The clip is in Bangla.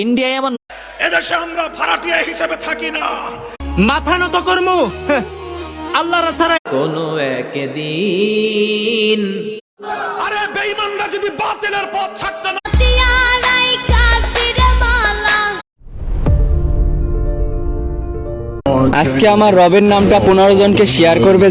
ইন্ডিয়া এমন এদেশে আমরা ভাড়াটিয়া হিসেবে থাকি না। মাথা নত কর্ম আল্লাহর ছাড়া কোনো একদিন আরে বেঈমানরা যদি বাতিলের পথ ছাড়তে না আজকে আমার রবের নামটা 15 জনকে শেয়ার করবে।